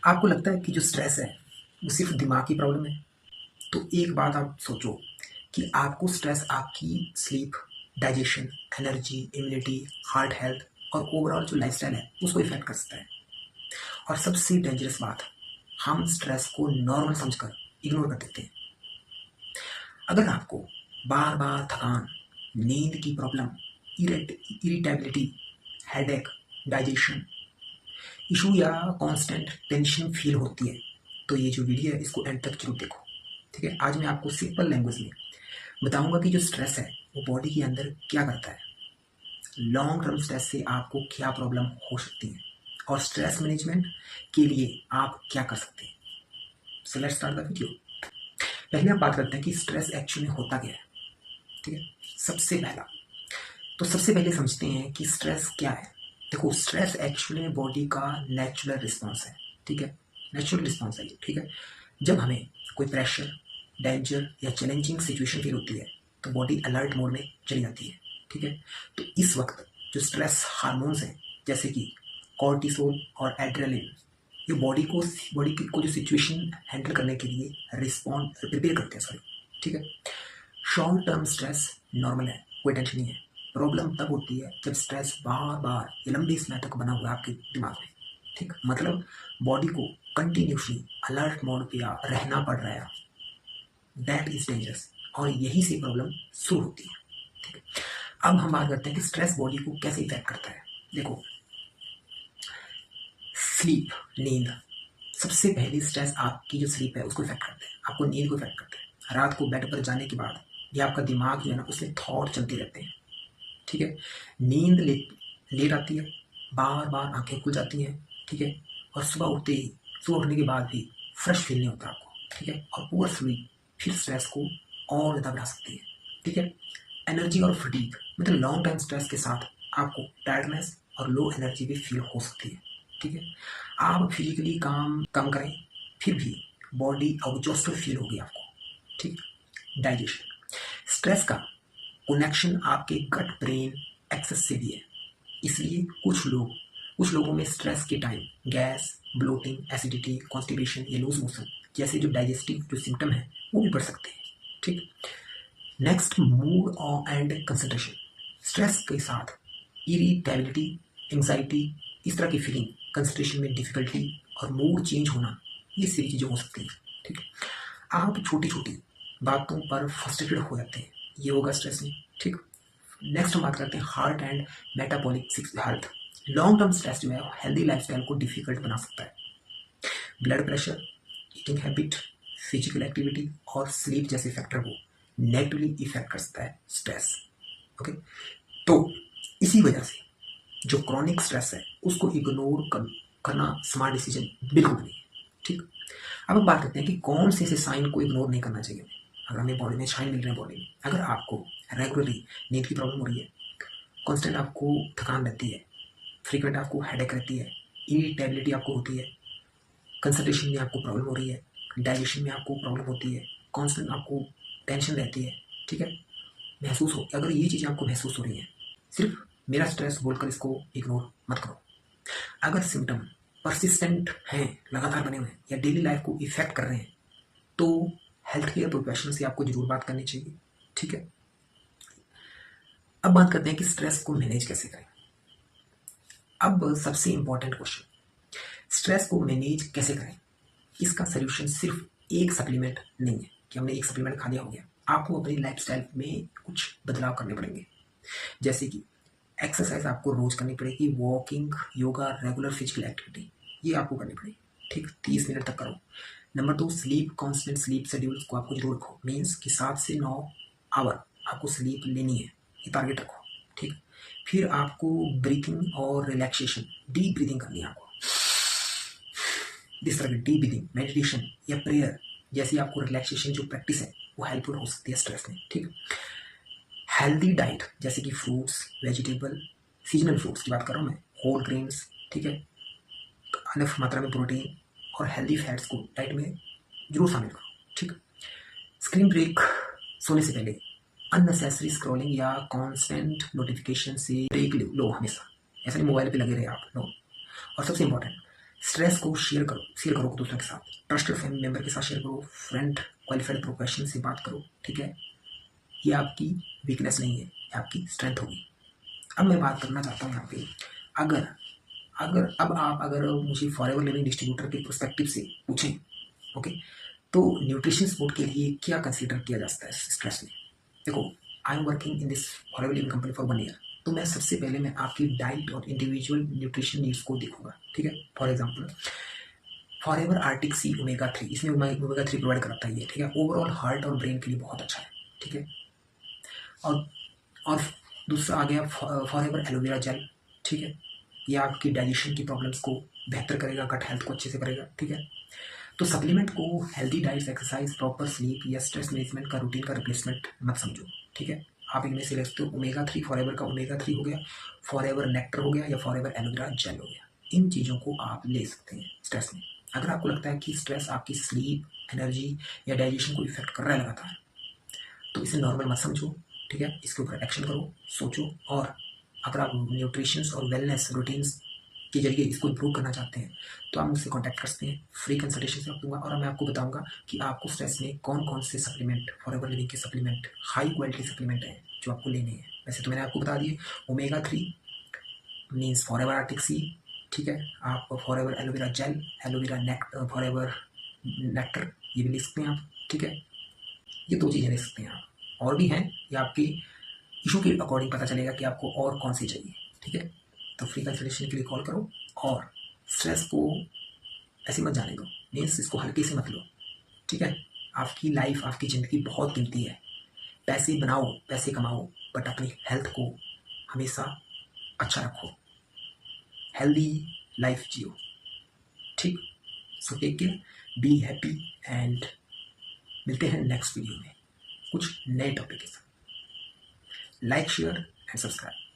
आपको लगता है कि जो स्ट्रेस है वो सिर्फ दिमाग की प्रॉब्लम है? तो एक बात आप सोचो कि आपको स्ट्रेस आपकी sleep, digestion, energy, immunity, heart health और ओवरऑल जो लाइफस्टाइल है उसको इफेक्ट कर सकता है। और सबसे डेंजरस बात, हम स्ट्रेस को नॉर्मल समझकर इग्नोर कर देते हैं। अगर आपको बार बार थकान, नींद की problem, irritability, headache, digestion issue या कांस्टेंट टेंशन फील होती है तो ये जो वीडियो है इसको एंड तक जरूर देखो। ठीक है, आज मैं आपको सिंपल लैंग्वेज में बताऊंगा कि जो स्ट्रेस है वो बॉडी के अंदर क्या करता है, लॉन्ग टर्म स्ट्रेस से आपको क्या प्रॉब्लम हो सकती है और स्ट्रेस मैनेजमेंट के लिए आप क्या कर सकते हैं। So let's start the video. पहले हम बात करते हैं कि स्ट्रेस एक्चुअली होता क्या है। ठीक है, सबसे पहले समझते हैं कि स्ट्रेस क्या है। देखो, स्ट्रेस एक्चुअली बॉडी का नेचुरल रिस्पॉन्स है। ठीक है, नेचुरल रिस्पॉन्स है ये। ठीक है, जब हमें कोई प्रेशर, डेंजर या चैलेंजिंग सिचुएशन फील होती है तो बॉडी अलर्ट मोड में चली जाती है। ठीक है, तो इस वक्त जो स्ट्रेस हार्मोन्स हैं जैसे कि कॉर्टिसोल और एड्रेनलिन, ये बॉडी को जो सिचुएशन हैंडल करने के लिए रिस्पॉन्ड प्रिपेयर करते हैं। सॉरी। ठीक है, शॉर्ट टर्म स्ट्रेस नॉर्मल है, कोई टेंशन नहीं है। प्रॉब्लम तब होती है जब स्ट्रेस बार बार या लंबे समय तक बना हुआ है आपके दिमाग में। ठीक, मतलब बॉडी को कंटिन्यूसली अलर्ट मोड पे रहना पड़ रहा है। दैट इज डेंजरस और यही से प्रॉब्लम शुरू होती है। ठीक है, अब हम बात करते हैं कि स्ट्रेस बॉडी को कैसे इफेक्ट करता है। देखो, स्लीप, नींद, सबसे पहली स्ट्रेस आपकी जो स्लीप है उसको इफेक्ट करता है, आपको नींद को इफेक्ट करता है। रात को बेड पर जाने के बाद ये आपका दिमाग जो है ना उसमें थॉट चलते रहते हैं। ठीक है, नींद लेट आती है, बार बार आंखें खुल जाती हैं। ठीक है, और सुबह उठने के बाद भी फ्रेश फील नहीं होता आपको। ठीक है, और पुअर स्लीप फिर स्ट्रेस को और ज़्यादा बढ़ा सकती है। ठीक है, एनर्जी और फटीग, मतलब लॉन्ग टाइम स्ट्रेस के साथ आपको टायर्डनेस और लो एनर्जी भी फील हो सकती है। ठीक है, आप फिजिकली काम कम करें फिर भी बॉडी एग्जॉस्टेड फील होगी आपको। ठीक, डाइजेशन, स्ट्रेस का कनेक्शन आपके गट ब्रेन एक्सेस से भी है। इसलिए कुछ लोगों में स्ट्रेस के time gas, bloating, acidity, constipation या लूज मोशन जैसे जो डाइजेस्टिव जो सिम्टम है वो भी बढ़ सकते हैं। ठीक, नेक्स्ट, मूड और एंड कंसंट्रेशन, स्ट्रेस के साथ इरिटेबिलिटी, एंजाइटी, इस तरह की फीलिंग, कंसंट्रेशन में डिफिकल्टी और मूड चेंज होना, ये सारी चीज़ें हो सकती हैं। ठीक है, आप छोटी छोटी बातों पर फ्रस्ट्रेटेड हो जाते हैं, ये होगा स्ट्रेस में। ठीक, नेक्स्ट हम बात करते हैं heart and metabolic health. Long term stress जो है हेल्दी लाइफस्टाइल को डिफिकल्ट बना सकता है। Blood pressure, eating habit, physical activity और स्लीप जैसे फैक्टर को नेगेटिवली इफेक्ट कर सकता है स्ट्रेस। ओके, तो इसी वजह से जो क्रॉनिक स्ट्रेस है उसको इग्नोर करना स्मार्ट डिसीजन बिल्कुल नहीं है। ठीक, अब हम बात करते हैं कि कौन से ऐसे साइन को इग्नोर नहीं करना चाहिए। अगर हमें बॉडी में साइन मिल रहे हैं, बॉडी में अगर आपको रेगुलरली नींद की प्रॉब्लम हो रही है, कांस्टेंट आपको थकान रहती है, फ्रीक्वेंट आपको हेडेक रहती है, इरिटेबिलिटी आपको होती है, कंसंट्रेशन में आपको प्रॉब्लम हो रही है, डाइजेशन में आपको प्रॉब्लम होती है, कांस्टेंट आपको टेंशन रहती है। ठीक है, महसूस हो, अगर ये चीज़ें आपको महसूस हो रही हैं, सिर्फ मेरा स्ट्रेस बोलकर इसको इग्नोर मत करो। अगर सिम्टम परसिस्टेंट हैं, लगातार बने हुए हैं या डेली लाइफ को इफेक्ट कर रहे हैं तो हेल्थ केयर प्रोफेशनल से आपको जरूर बात करनी चाहिए। ठीक है, अब बात करते हैं कि स्ट्रेस को मैनेज कैसे करें। अब सबसे इंपॉर्टेंट क्वेश्चन, स्ट्रेस को मैनेज कैसे करें। इसका सोल्यूशन सिर्फ एक सप्लीमेंट नहीं है कि हमने एक सप्लीमेंट खा लिया हो गया। आपको अपनी लाइफस्टाइल में कुछ बदलाव करने पड़ेंगे, जैसे कि एक्सरसाइज आपको रोज करनी पड़ेगी, walking, yoga, regular physical activity ये आपको करनी पड़ेगी। ठीक, 30 मिनट तक करो। Number 2, sleep, constant sleep schedule को आपको जरूर रखो, मीन्स कि 7 से 9 आवर आपको स्लीप लेनी है, ये टारगेट रखो। ठीक, फिर आपको ब्रीथिंग और रिलैक्सेशन, डीप ब्रीथिंग करनी है आपको। जिस तरह की डीप ब्रीथिंग, मेडिटेशन या प्रेयर जैसी आपको रिलैक्सेशन जो प्रैक्टिस है वो हेल्पफुल हो सकती है स्ट्रेस में। ठीक, हेल्दी डाइट जैसे कि फ्रूट्स, वेजिटेबल, सीजनल फ्रूट्स की बात कर रहा हूँ मैं, होल ग्रेन्स। ठीक है, अनफ मात्रा में प्रोटीन और हेल्दी फैट्स को डाइट में जरूर शामिल करो। ठीक, स्क्रीन ब्रेक, सोने से पहले अननेसेसरी स्क्रॉलिंग या कॉन्स्टेंट नोटिफिकेशन से ब्रेक लो हमेशा, ऐसा नहीं मोबाइल पे लगे रहे आप लो। और सबसे इंपॉर्टेंट, स्ट्रेस को शेयर करो दूसरों के साथ, ट्रस्टेड फैमिली मेंबर के साथ शेयर करो, फ्रेंड क्वालिफाइड प्रोफेशनल से बात करो, ठीक है। ये आपकी वीकनेस नहीं है, ये आपकी स्ट्रेंथ होगी। अब मैं बात करना चाहता हूँ यहाँ पे, अगर अगर मुझे फॉरएवर लिविंग डिस्ट्रीब्यूटर के पर्सपेक्टिव से पूछें, ओके, तो न्यूट्रिशन सपोर्ट के लिए क्या कंसीडर किया जा सकता है स्ट्रेस में। देखो, I am working in this forever living company for 1 year, तो मैं सबसे पहले मैं आपकी डाइट और इंडिविजुअल न्यूट्रिशन नीड्स को देखूंगा, ठीक है। For example, Forever Arctic Sea omega 3, इसमें ओमेगा 3 प्रोवाइड कराता है ये, ठीक है। ओवरऑल हार्ट और ब्रेन के लिए बहुत अच्छा है, ठीक है। और और दूसरा आ गया फॉरएवर एलोवेरा जेल, ठीक है। ये आपकी डाइजेशन की प्रॉब्लम्स को बेहतर करेगा, गट हेल्थ को अच्छे से करेगा, ठीक है। तो सप्लीमेंट को healthy diet, exercise, proper sleep या स्ट्रेस मैनेजमेंट का रूटीन का रिप्लेसमेंट मत समझो, ठीक है। आप इनमें से ले सकते हो। ओमेगा 3 फॉरएवर का ओमेगा 3 हो गया, फॉरएवर नेक्टर हो गया, या फॉरएवर एलोवेरा जेल हो गया। इन चीज़ों को आप ले सकते हैं स्ट्रेस में। अगर आपको लगता है कि स्ट्रेस आपकी स्लीप, एनर्जी या डाइजेशन को इफेक्ट कर रहा है लगातार, तो इसे नॉर्मल मत समझो, ठीक है। इसके ऊपर एक्शन करो, सोचो। और अगर आप न्यूट्रिशंस और वेलनेस रूटीन्स के जरिए इसको इम्प्रूव करना चाहते हैं, तो आप मुझसे कॉन्टैक्ट कर सकते हैं। फ्री कंसल्टेशन से दूंगा, और मैं आपको बताऊंगा कि आपको स्ट्रेस में कौन कौन से सप्लीमेंट, फॉरएवर लिविंग के सप्लीमेंट, हाई क्वालिटी सप्लीमेंट हैं जो आपको लेने हैं। वैसे तो मैंने आपको बता दिए, ओमेगा 3 मीन्स फॉरएवर आर्टिक सी, ठीक है। आप forever aloe vera gel, aloe vera forever nectar, ये भी ले सकते हैं आप, ठीक है। ये 2 चीज़ें ले सकते हैं आप, और भी हैं, ये आपकी इशू के अकॉर्डिंग पता चलेगा कि आपको और कौन सी चाहिए, ठीक है। तो फ्री कंसल्टेशन के लिए कॉल करो, और स्ट्रेस को ऐसे मत जाने दो, मीन्स इसको हल्के से मत लो, ठीक है। आपकी लाइफ, आपकी ज़िंदगी बहुत कीमती है। पैसे बनाओ, पैसे कमाओ, बट अपनी हेल्थ को हमेशा अच्छा रखो, हेल्दी लाइफ जियो, ठीक। So take care, be happy, and मिलते हैं नेक्स्ट वीडियो में कुछ नए टॉपिक के साथ। Like, share and subscribe.